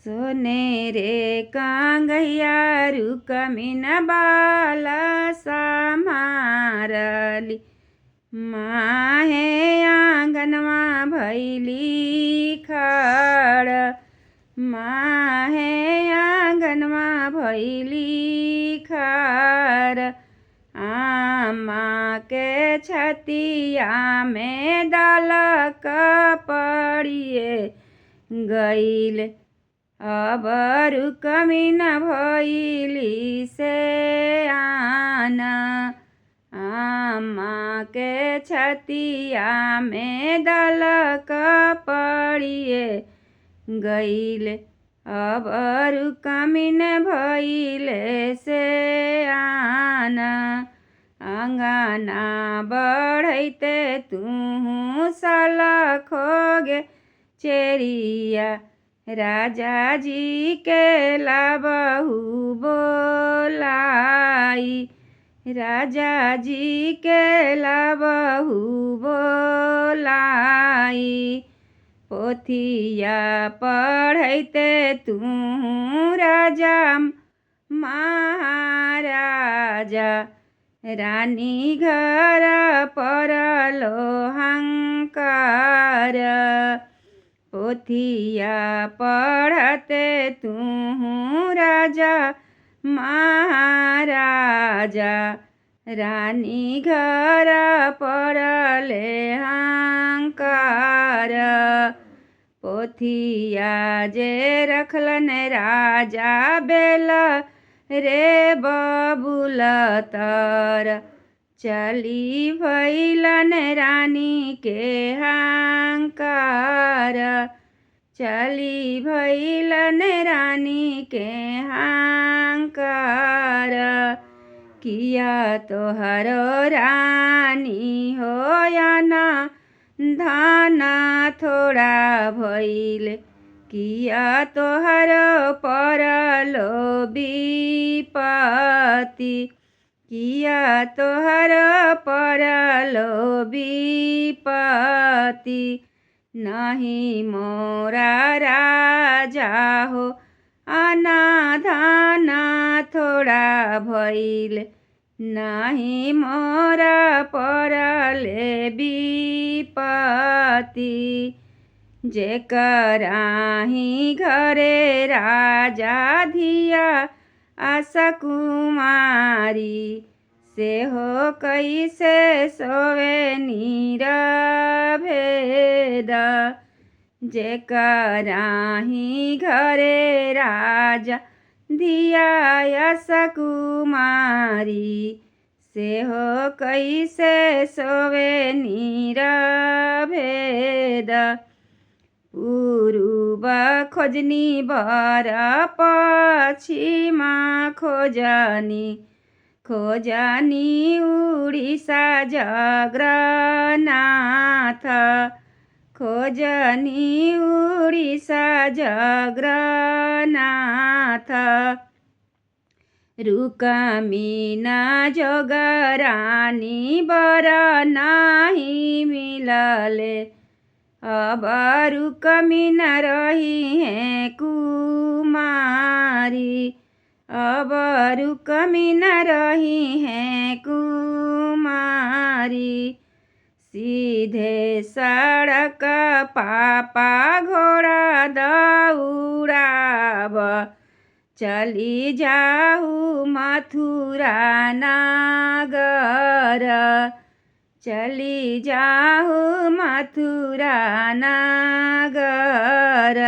सोनेरे कांगैया रुकमिन बाल समारली माहे आंगनमा भैली खड़ माहे आंगनमा भैली खड़ आमा के छतिया में दालक पड़िए गईल अब रुकमिन भैली से आन आमा के छतिया में दालक पड़िए गईल अब रुकमिन भैले से आन अंगना बढ़ैते तू सलखोगे चेरिया राजा जी के लाबहू बोलाई राजा जी के लाबहू बोलाई पोथिया पढ़ैते तू राजा महाराजा रानी घर परलो हंकार पोथिया पढ़ते तू राजा महाराजा रानी घर परले हंकार पोथिया जे रखलन राजा बेल रे बबुल तर चली भैलन रानी के हंकार चली भैलन रानी के हंकार किया तोहरो रानी हो या ना धाना थोड़ा भइल किया तोहर परलो विपत्ति किया तोहर परलो विपत्ति नहीं मोरा राजा हो अनाधाना थोड़ा भइल नहीं मोरा परले विपत्ति जेकराही घरे राजा धिया आशा कुमारी से हो कैसे सोवे नीरभेद जेकराही घरे राजा धिया आशा कुमारी से हो कैसे सोवे नीरभेद पूर्व खोजनी बर पश्चिमा खोजनी उड़ीसा जगन्नाथ खोजनी उड़ीसा जगन्नाथ रुकमिन जोगरानी बर नहीं मिलले अब रुकमिन रही हैं कुमारी अब रुकमिन रही हैं कुमारी सीधे सड़क पापा घोड़ा दौड़ाब चली जाहू मथुरा नगर चली जाहू मथुरा नगर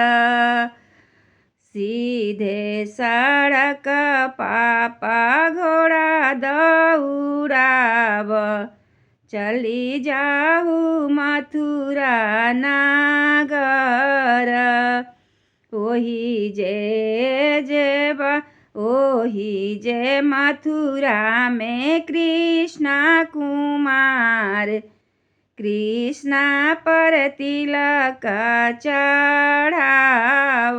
सीधे सड़क पापा घोड़ा दौड़ाब चली जाहू मथुरा नगर ओही जे मथुरा में कृष्ण कुमार कृष्णा पर तिलक चढ़ाव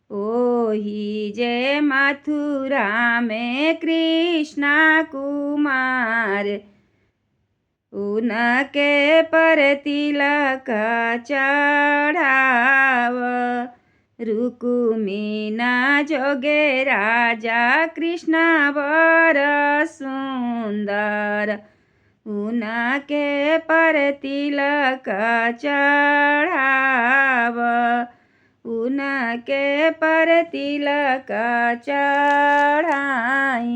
ओही जे मथुरा में कृष्ण कुमार उनके पर तिलक चढ़ाव रुकुमिना जोगे राजा कृष्ण वर सुंदर उनके पर तिलक चढ़ाव उनके पर तिलक चढ़ाई।